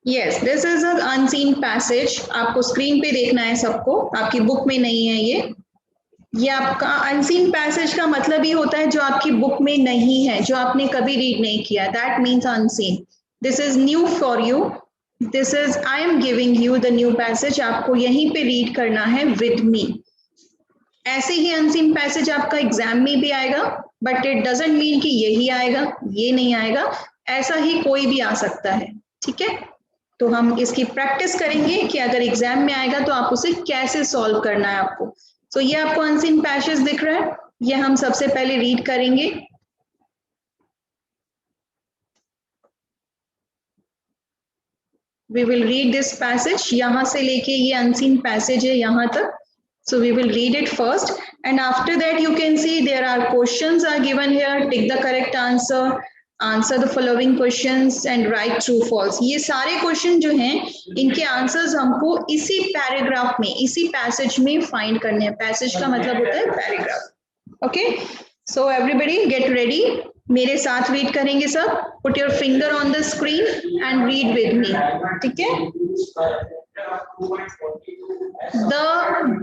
Yes, this is a unseen passage. आपको screen पे देखना है सबको, आपकी बुक में नहीं है ये आपका अनसीन पैसेज का मतलब ही होता है जो आपकी बुक में नहीं है, जो आपने कभी रीड नहीं किया, that means unseen. This is new for you, this is I am giving you the new passage, आपको यहीं पे रीड करना है विद मी। ऐसे ही अनसीन पैसेज आपका एग्जाम में भी आएगा, बट इट डजंट मीन कि यही आएगा, ये नहीं आएगा, ऐसा ही कोई भी आ सकता है, ठीक है। तो हम इसकी प्रैक्टिस करेंगे कि अगर एग्जाम में आएगा तो आप उसे कैसे सॉल्व करना है आपको। तो ये आपको अनसीन पैसेज दिख रहा है, ये हम सबसे पहले रीड करेंगे। We will read this passage, यहां से लेके ये अनसीन पैसेज है यहां तक। So we will read it first, and after that you can see there are questions are given here. Take the correct answer, answer the following questions and write true false. ये सारे question जो हैं इनके answers हमको इसी paragraph में, इसी passage में फाइंड करने हैं। पैसेज का मतलब होता है paragraph. Okay, so everybody get ready, मेरे साथ रीड करेंगे सब। Put your finger on the screen and read with me, ठीक है। द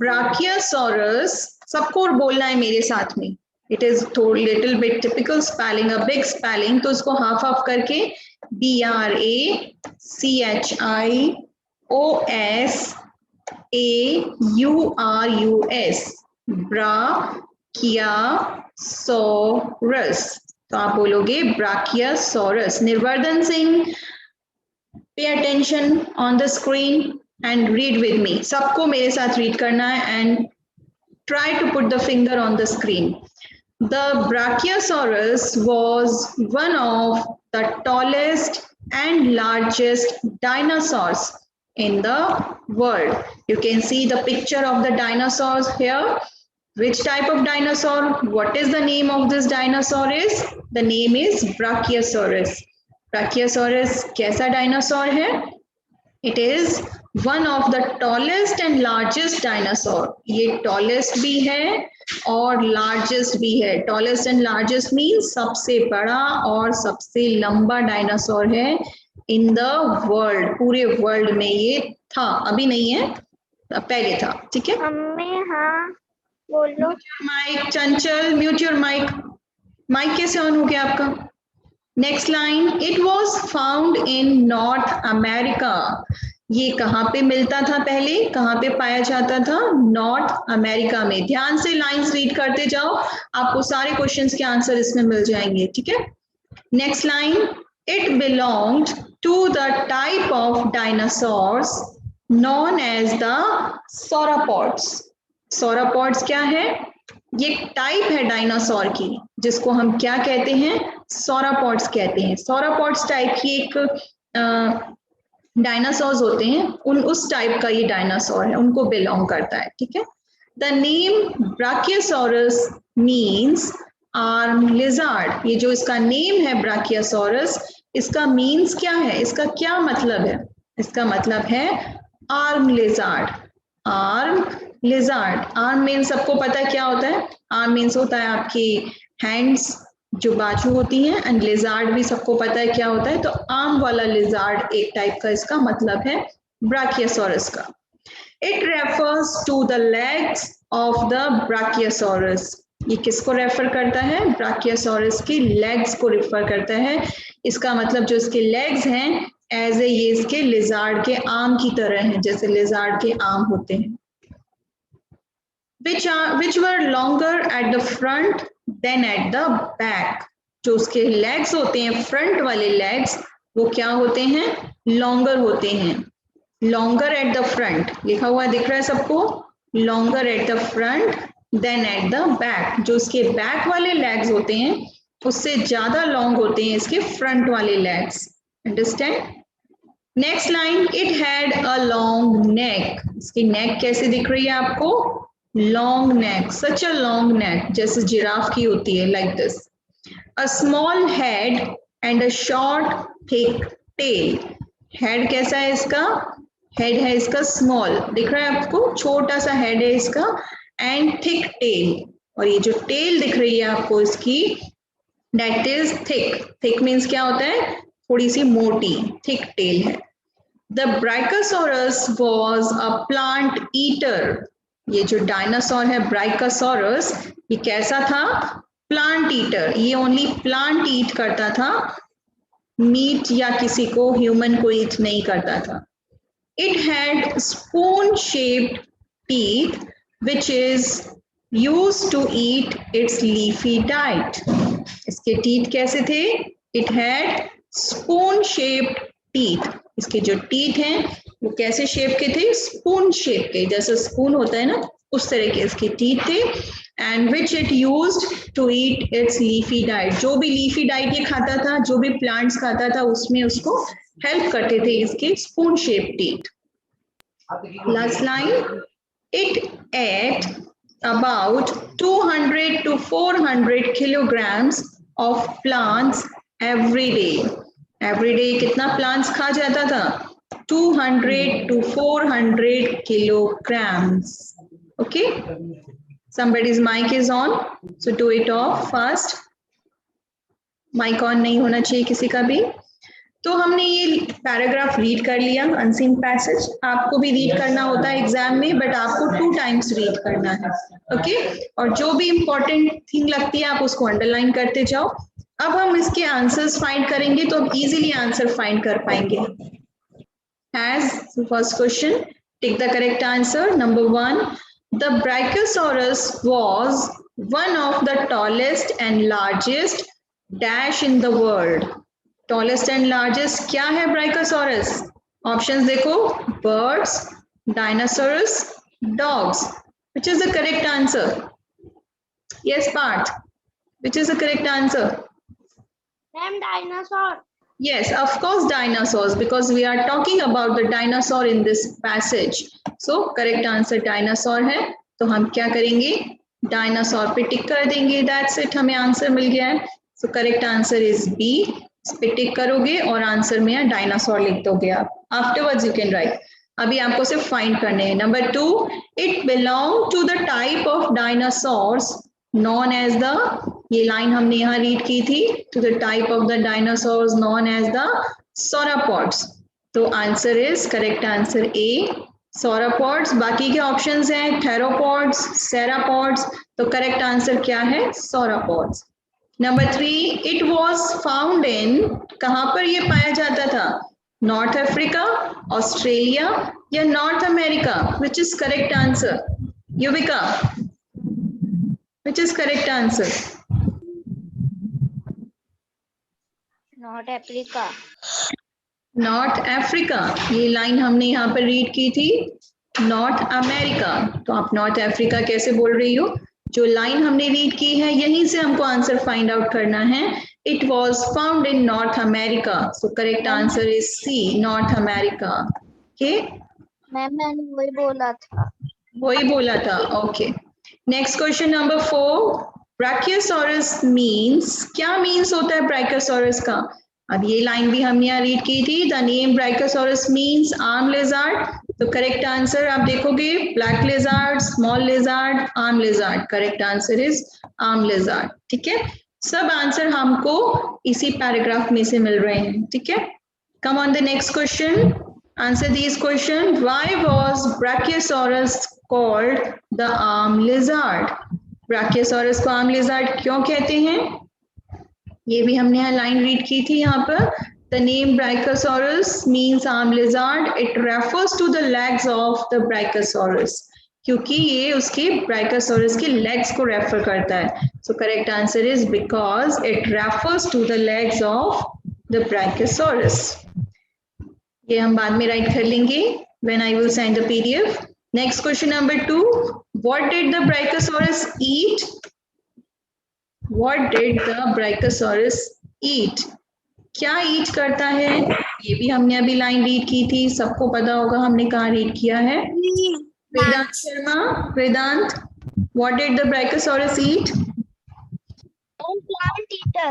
ब्राकियोसॉरस, सबको बोलना है मेरे साथ में। इट इज थोड़ी little bit typical spelling, a big spelling, तो इसको हाफ हाफ करके BRACHIOSAURUS, ब्राकियोसॉरस। तो आप बोलोगे ब्राकियोसॉरस। निर्वर्धन Singh, pay attention on the screen and read with me. सबको मेरे साथ रीड करना है and try to put the finger on the screen. The Brachiosaurus was one of the tallest and largest dinosaurs in the world. You can see the picture of the dinosaurs here. Which type of dinosaur? What is the name of this dinosaur is? The name is Brachiosaurus. Brachiosaurus कैसा dinosaur है? It is one of the tallest and largest dinosaur. ये tallest भी है और largest भी है। Tallest and largest means सबसे बड़ा और सबसे लंबा डायनासोर है in the world, पूरे वर्ल्ड में ये था, अभी नहीं है, पहले था, ठीक है। मम्मी हाँ बोलो। Mic Chanchal, mute your mic. Mic कैसे ऑन हो गया आपका? Next line, it was found in North America. ये कहाँ पे मिलता था पहले, कहाँ पे पाया जाता था? नॉर्थ अमेरिका में। ध्यान से लाइंस रीड करते जाओ, आपको सारे क्वेश्चंस के आंसर इसमें मिल जाएंगे, ठीक है। Next line, it belonged to the type of dinosaurs known as the sauropods. Sauropods क्या है? ये टाइप है डायनासोर की, जिसको हम क्या कहते हैं? सॉरापॉड्स कहते हैं। सॉरापॉड्स टाइप की एक डायनासोर्स होते हैं, उस टाइप का ये डायनासोर है, उनको बिलोंग करता है, ठीक है। The name brachiosaurus means arm lizard. ये जो इसका नेम है ब्राकियोसॉरस, इसका मीन्स क्या है, इसका क्या मतलब है? इसका मतलब है arm lizard. Arm lizard, arm means सबको पता है क्या होता है? आर्म मीन्स होता है आपकी हैंड्स, जो बाजू होती हैं, एंड लिजार्ड भी सबको पता है क्या होता है। तो आर्म वाला लिजार्ड एक टाइप का इसका मतलब है ब्राकियोसॉरस का। It refers to the legs of the brachiosaurus. ये किसको रेफर करता है? ब्राकियोसॉरस की लेग्स को रेफर करता है। इसका मतलब जो इसके लेग्स हैं एज ए ये इसके लिजार्ड के आर्म की तरह हैं, जैसे लिजार्ड के आर्म होते हैं। which were longer at the front than at the back. जो उसके legs होते हैं, front वाले legs, वो क्या होते हैं? longer होते हैं। longer at the front लिखा हुआ दिख रहा है सबको? longer at the front than at the back. जो उसके back वाले legs होते हैं उससे ज्यादा long होते हैं इसके front वाले legs. Understand? Next line, it had a long neck. इसकी नेक कैसे दिख रही है आपको? Long neck, such a long neck, जैसे जिराफ की होती है, like this. A small head and a short thick tail. Head कैसा है इसका? हेड है इसका स्मॉल, दिख रहा है आपको? छोटा सा हेड है इसका, एंड थिक टेल, और ये जो टेल दिख रही है आपको इसकी, that is thick. Thick means क्या होता है? थोड़ी सी मोटी, थिक टेल है। The Brachiosaurus was a plant eater. ये जो डायनासोर है ब्राइकोसोरस, ये कैसा था? Plant eater. ये ओनली प्लांट ईट करता था, मीट या किसी को ह्यूमन को ईट नहीं करता था. It had spoon shaped teeth which is used to eat its leafy diet. इसके teeth कैसे थे? It had spoon shaped teeth. इसके जो teeth हैं वो कैसे शेप के थे? स्पून शेप के, जैसे स्पून होता है ना उस तरह के इसके teeth थे. And which it used to eat its leafy diet. जो भी leafy diet ये खाता था, जो भी plants खाता था, उसमें उसको help करते थे इसके spoon shaped teeth. Last line. It ate about 200 to 400 kilograms of plants every day. Every day कितना plants खा जाता था? 200 to 400 kilograms. Okay. Somebody's mic is on, so do it off fast. Mic on नहीं होना चाहिए किसी का भी. तो हमने ये पैराग्राफ रीड कर लिया, अनसीन पैसेज. आपको भी रीड करना होता है एग्जाम में, बट आपको 2 टाइम्स रीड करना है. ओके. और जो भी इंपॉर्टेंट थिंग लगती है आप उसको अंडरलाइन करते जाओ. अब हम इसके आंसर्स फाइंड करेंगे तो अब इजीली आंसर फाइंड कर पाएंगे. As first question, take the correct answer. Number 1, the Brachiosaurus was one of the tallest and largest dash in the world. Tallest and largest क्या है Brachiosaurus? Options देखो, birds, dinosaurs, dogs. Which is the correct answer? Yes, Parth. Which is the correct answer? Ma'am, dinosaur. Yes, of course dinosaurs, because we are talking about the dinosaur in this passage. So correct answer dinosaur है. तो हम क्या करेंगे? Dinosaur पे टिक कर देंगे. That's it, हमें answer मिल गया है. So correct answer is B. इस पे टिक करोगे और आंसर में डायनासोर लिख दोगे आप. Afterwards you can write. अभी आपको सिर्फ फाइंड करने हैं. Number 2, it belong to the type of dinosaurs known as the, ये लाइन हमने यहाँ रीड की थी, to the type of the dinosaurs known as the sauropods. तो answer is, correct answer A, sauropods. बाकी के ऑप्शंस हैं theropods, ceropods. तो करेक्ट आंसर क्या है? sauropods. Number 3, it was found in, कहाँ पर ये पाया जाता था? नॉर्थ अफ्रीका, ऑस्ट्रेलिया या north America? Which is correct answer? Yuvika, which is correct answer? Not Africa. North Africa. ये लाइन हमने यहाँ पर रीड की थी, नॉर्थ अमेरिका. तो आप नॉर्थ अफ्रीका कैसे बोल रही हो? जो लाइन हमने रीड की है यहीं से हमको आंसर फाइंड आउट करना है. It was found in North America. So correct answer is C, North America. Okay ma'am, मैंने वही बोला था. वही बोला था. Okay. Next question number 4, brachiosaurus means, क्या मीन्स होता है ब्राचियोसॉरस का? अब ये लाइन भी हमने यहाँ रीड की थी, the name brachiosaurus means arm lizard. तो करेक्ट आंसर आप देखोगे, black lizard, small lizard, arm lizard. Correct answer is arm lizard. ठीक है. सब आंसर हमको इसी पैराग्राफ में से मिल रहे हैं. ठीक है. Come on the next question. Answer this question. Why was brachiosaurus called the arm lizard? Brachiosaurus को आर्म लिजार्ड क्यों कहते हैं? ये भी हमने यहाँ लाइन रीड की थी. यहाँ पर the name Brachiosaurus means arm lizard. It refers to the legs of the Brachiosaurus, क्योंकि ये उसके Brachiosaurus के legs को रेफर करता है. So correct answer is because it refers to the legs of the Brachiosaurus. ये हम बाद में राइट कर लेंगे when I will send the PDF. Next question number 2. What did the Brachiosaurus eat? What did the Brachiosaurus eat? क्या ईट करता है? ये भी हमने अभी लाइन रीड की थी, सबको पता होगा हमने कहाँ रीड किया है. वेदांत शर्मा, वेदांत, what did the Brachiosaurus eat? Plant eater.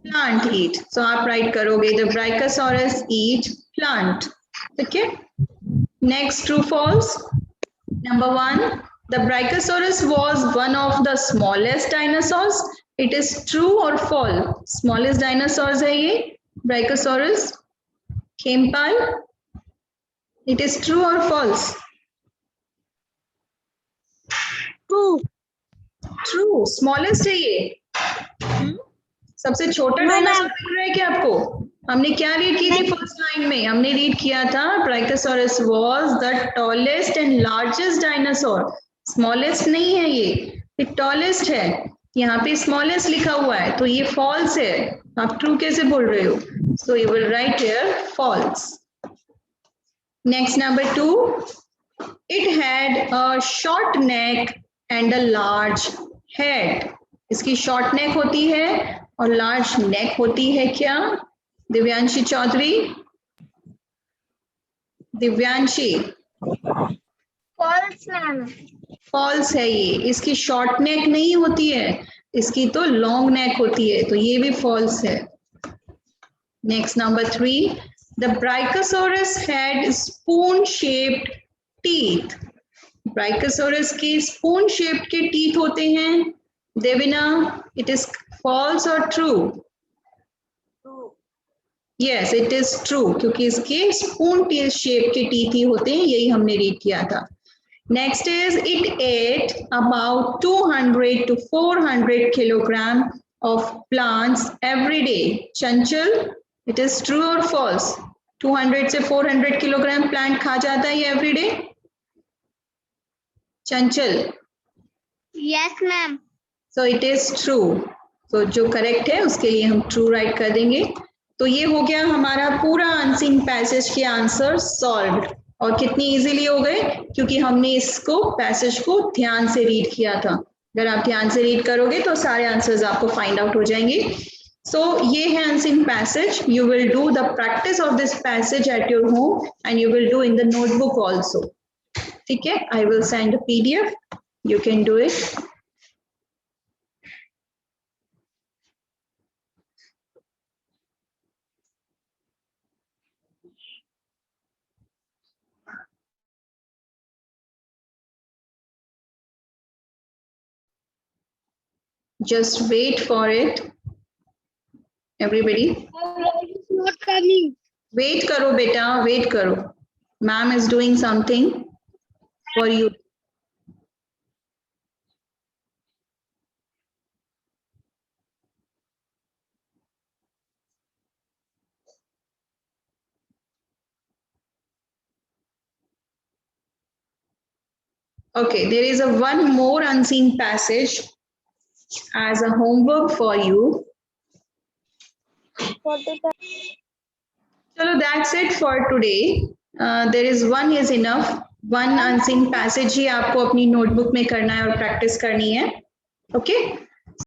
Plant eat. So आप राइट करोगे, the Brachiosaurus eat plant. ठीक है. Next, true false. Number 1, the Brachiosaurus was one of the smallest dinosaurs. It is true or false? Smallest dinosaurs है ये Brachiosaurus. Khempal, It is true or false? True. True. Smallest है ये. सबसे छोटा No, dinosaur ma'am. दिख रहा है क्या आपको? हमने क्या रीड की थी फर्स्ट लाइन में? हमने रीड किया था brachiosaurus was the tallest and largest dinosaur. Smallest नहीं है ये टॉलेस्ट है. यहाँ पे स्मॉलेस्ट लिखा हुआ है तो ये फॉल्स है. आप ट्रू कैसे बोल रहे हो? So you will write here false. Next number 2. It had a short neck and a large head. इसकी शॉर्ट नेक होती है और लार्ज नेक होती है क्या? Divyanshi Chaudhary. Divyanshi. False, ma'am. False है ये. इसकी शॉर्ट नेक नहीं होती है, इसकी तो लॉन्ग नेक होती है, तो ये भी फॉल्स है. Next number 3. The Brachiosaurus had spoon shaped teeth. ब्राइकोसोरस के स्पून शेप्ड के टीथ होते हैं. देविना, इट इज फॉल्स और true? True. Yes, it is true क्योंकि इसके स्पून शेप के टीथ ही होते हैं. यही हमने रीड किया था. Next is it at about 200 to 400 kilogram of plants every day. Chanchal, it is true और फॉल्स? 200 से 400 किलोग्राम प्लांट खा जाता है every day. Chanchal. Yes, ma'am. So it is true. तो जो करेक्ट है उसके लिए हम ट्रू राइट कर देंगे. तो ये हो गया हमारा पूरा अनसीन पैसेज के आंसर सॉल्व्ड. और कितनी इजीली हो गए क्योंकि हमने इसको पैसेज को ध्यान से रीड किया था. अगर आप ध्यान से रीड करोगे तो सारे आंसर्स आपको फाइंड आउट हो जाएंगे. सो ये है unseen passage. You will do the practice of this passage at your home and you will do in the notebook also. ठीक है, I will send a PDF. You can do it. Just wait for it, everybody. It's not coming. Wait करो बेटा, wait करो. Ma'am is doing something for you. Okay, there is a one more unseen passage as a homework for you. Chalo, that's it for today. There is one is enough. One unseen passage ही आपको अपनी notebook में करना है और practice करनी है. Okay?